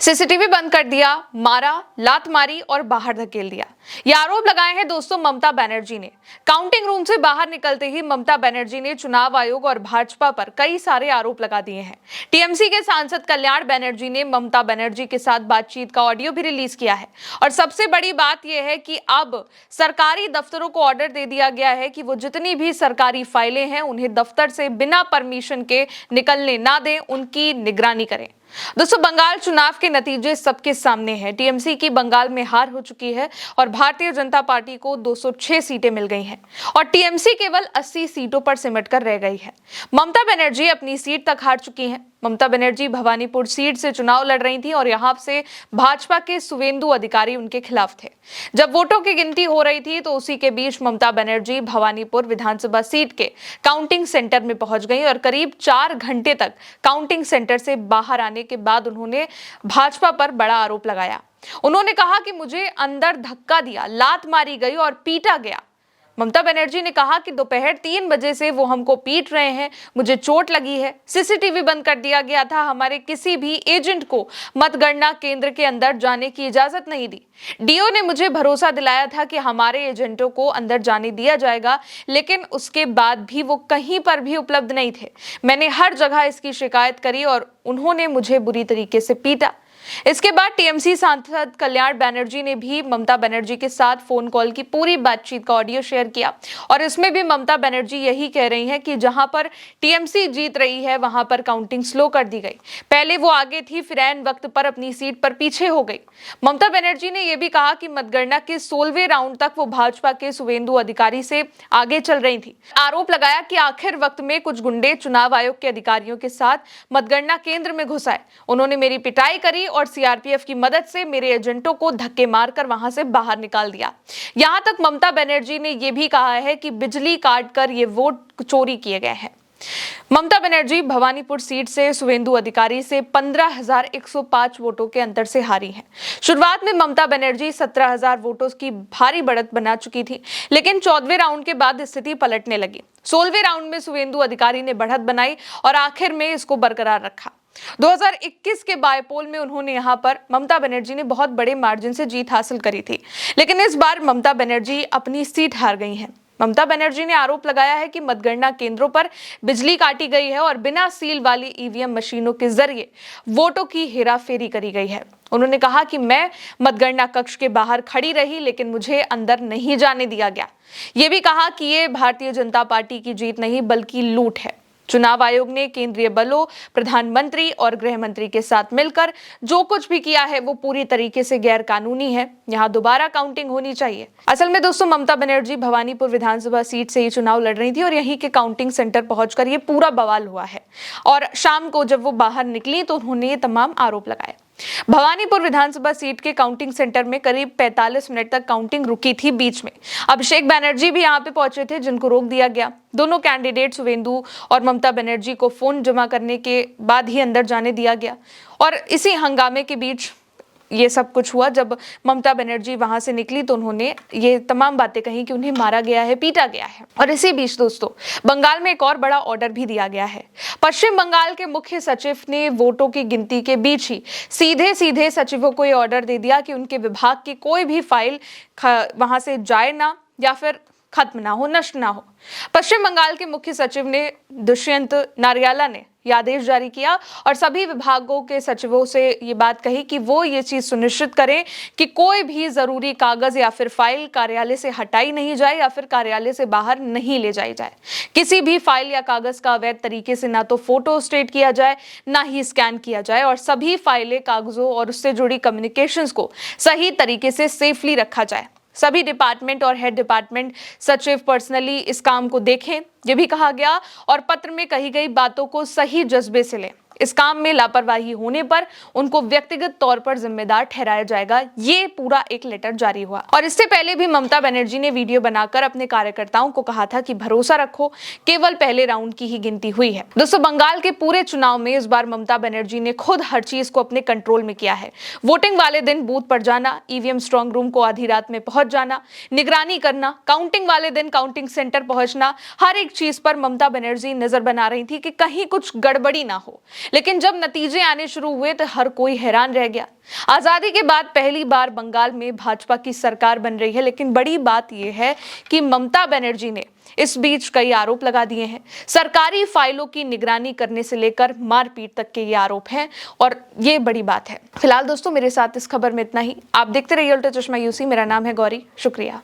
CCTV बंद कर दिया, मारा, लात मारी और बाहर धकेल दिया। ये आरोप लगाए हैं दोस्तों ममता बनर्जी ने। काउंटिंग रूम से बाहर निकलते ही ममता बनर्जी ने चुनाव आयोग और भाजपा पर कई सारे आरोप लगा दिए हैं। टीएमसी के सांसद कल्याण बनर्जी ने ममता बनर्जी के साथ बातचीत का ऑडियो भी रिलीज किया है। और सबसे बड़ी बात यह है कि अब सरकारी दफ्तरों को ऑर्डर दे दिया गया है कि वो जितनी भी सरकारी फाइलें हैं उन्हें दफ्तर से बिना परमिशन के निकलने ना दें, उनकी निगरानी करें। दोस्तों, बंगाल चुनाव के नतीजे सबके सामने हैं। टीएमसी की बंगाल में हार हो चुकी है और भारतीय जनता पार्टी को 206 सीटें मिल गई हैं और टीएमसी केवल 80 सीटों पर सिमटकर रह गई है। ममता बनर्जी अपनी सीट तक हार चुकी हैं। ममता बनर्जी भवानीपुर सीट से चुनाव लड़ रही थी और यहां से भाजपा के शुवेंदु अधिकारी उनके खिलाफ थे। जब वोटों की गिनती हो रही थी तो उसी के बीच ममता बनर्जी भवानीपुर विधानसभा सीट के काउंटिंग सेंटर में पहुंच गई और करीब 4 घंटे तक काउंटिंग सेंटर से बाहर आने के बाद उन्होंने भाजपा पर बड़ा आरोप लगाया। उन्होंने कहा कि मुझे अंदर धक्का दिया, लात मारी गई और पीटा गया। ममता बनर्जी ने कहा कि दोपहर 3 बजे से वो हमको पीट रहे हैं, मुझे चोट लगी है, सीसीटीवी बंद कर दिया गया था, हमारे किसी भी एजेंट को मतगणना केंद्र के अंदर जाने की इजाजत नहीं दी। डीओ ने मुझे भरोसा दिलाया था कि हमारे एजेंटों को अंदर जाने दिया जाएगा, लेकिन उसके बाद भी वो कहीं पर भी उपलब्ध नहीं थे। मैंने हर जगह इसकी शिकायत करी और उन्होंने मुझे बुरी तरीके से पीटा। इसके बाद टीएमसी सांसद कल्याण बनर्जी ने भी ममता बनर्जी के साथ फोन कॉल की पूरी बातचीत का ऑडियो शेयर किया और इसमें भी ममता बनर्जी यही कह रही हैं कि जहां पर टीएमसी जीत रही है वहां पर काउंटिंग स्लो कर दी गई। पहले वो आगे थी, फिर ऐन वक्त पर अपनी सीट पर पीछे हो गई। ममता बनर्जी ने यह भी कहा कि मतगणना के 16वें राउंड तक वो भाजपा के शुवेंदु अधिकारी से आगे चल रही थी। आरोप लगाया कि आखिर वक्त में कुछ गुंडे चुनाव आयोग के अधिकारियों के साथ मतगणना केंद्र में घुस आए। उन्होंने मेरी पिटाई करी और सीआरपीएफ की मदद से मेरे एजेंटों को धक्के मारकर वहां से बाहर निकाल दिया। यहां तक ममता बनर्जी ने यह भी कहा है कि बिजली काट कर ये वोट चोरी किए गए हैं। ममता बनर्जी भवानीपुर सीट से शुवेंदु अधिकारी से 15,105 वोटों के अंतर से हारी हैं। शुरुआत में ममता बनर्जी 17,000 वोटों की भारी बढ़त बना चुकी थी, लेकिन 14वें राउंड के बाद स्थिति पलटने लगी। 16वें राउंड में शुवेंदु अधिकारी ने बढ़त बनाई और आखिर में इसको बरकरार रखा। 2021 के बायपोल में उन्होंने यहां पर ममता बनर्जी ने बहुत बड़े मार्जिन से जीत हासिल करी थी, लेकिन इस बार ममता बनर्जी अपनी सीट हार गई हैं। ममता बनर्जी ने आरोप लगाया है कि मतगणना केंद्रों पर बिजली काटी गई है और बिना सील वाली ईवीएम मशीनों के जरिए वोटों की हेराफेरी करी गई है। उन्होंने कहा कि मैं मतगणना कक्ष के बाहर खड़ी रही, लेकिन मुझे अंदर नहीं जाने दिया गया। ये भी कहा कि ये भारतीय जनता पार्टी की जीत नहीं बल्कि लूट है। चुनाव आयोग ने केंद्रीय बलों, प्रधानमंत्री और गृह मंत्री के साथ मिलकर जो कुछ भी किया है वो पूरी तरीके से गैर कानूनी है। यहाँ दोबारा काउंटिंग होनी चाहिए। असल में दोस्तों, ममता बनर्जी भवानीपुर विधानसभा सीट से ही चुनाव लड़ रही थी और यहीं के काउंटिंग सेंटर पहुंचकर ये पूरा बवाल हुआ है और शाम को जब वो बाहर निकली तो उन्होंने ये तमाम आरोप लगाए। भवानीपुर विधानसभा सीट के काउंटिंग सेंटर में करीब 45 मिनट तक काउंटिंग रुकी थी। बीच में अभिषेक बनर्जी भी यहां पे पहुंचे थे, जिनको रोक दिया गया। दोनों कैंडिडेट शुवेंदु और ममता बनर्जी को फोन जमा करने के बाद ही अंदर जाने दिया गया और इसी हंगामे के बीच ये सब कुछ हुआ। जब ममता बनर्जी वहां से निकली तो उन्होंने ये तमाम बातें कही कि उन्हें मारा गया है, पीटा गया है। और इसी बीच दोस्तों, बंगाल में एक और बड़ा ऑर्डर भी दिया गया है। पश्चिम बंगाल के मुख्य सचिव ने वोटों की गिनती के बीच ही सीधे सीधे सचिवों को ये ऑर्डर दे दिया कि उनके विभाग की कोई भी फाइल वहां से जाए ना या फिर खत्म ना हो, नष्ट ना हो। पश्चिम बंगाल के मुख्य सचिव ने दुष्यंत नारियाला ने यह आदेश जारी किया और सभी विभागों के सचिवों से ये बात कही कि वो ये चीज सुनिश्चित करें कि कोई भी जरूरी कागज या फिर फाइल कार्यालय से हटाई नहीं जाए या फिर कार्यालय से बाहर नहीं ले जाई जाए। किसी भी फाइल या कागज का अवैध तरीके से ना तो फोटो स्टेट किया जाए, ना ही स्कैन किया जाए और सभी फाइलें, कागजों और उससे जुड़ी कम्युनिकेशंस को सही तरीके से सेफली रखा जाए। सभी डिपार्टमेंट और हेड डिपार्टमेंट सचिव पर्सनली इस काम को देखें, ये भी कहा गया और पत्र में कही गई बातों को सही जज्बे से लें। इस काम में लापरवाही होने पर उनको व्यक्तिगत तौर पर जिम्मेदार ठहराया जाएगा। ये पूरा एक लेटर जारी हुआ और इससे पहले भी ममता बनर्जी ने वीडियो बनाकर अपने कार्यकर्ताओं को कहा था कि भरोसा रखो, केवल पहले राउंड की ही गिनती हुई है। दोस्तों, बंगाल के पूरे चुनाव में इस बार ममता बनर्जी ने खुद हर चीज को अपने कंट्रोल में किया है। वोटिंग वाले दिन बूथ पर जाना, ईवीएम स्ट्रांग रूम को आधी रात में पहुंच जाना, निगरानी करना, काउंटिंग वाले दिन काउंटिंग सेंटर पहुंचना, हर एक चीज पर ममता बनर्जी नजर बना रही थी कि कहीं कुछ गड़बड़ी ना हो। लेकिन जब नतीजे आने शुरू हुए तो हर कोई हैरान रह गया। आजादी के बाद पहली बार बंगाल में भाजपा की सरकार बन रही है, लेकिन बड़ी बात यह है कि ममता बनर्जी ने इस बीच कई आरोप लगा दिए हैं। सरकारी फाइलों की निगरानी करने से लेकर मारपीट तक के ये आरोप हैं और ये बड़ी बात है। फिलहाल दोस्तों, मेरे साथ इस खबर में इतना ही। आप देखते रहिए उल्टा चश्मा यूसी। मेरा नाम है गौरी। शुक्रिया।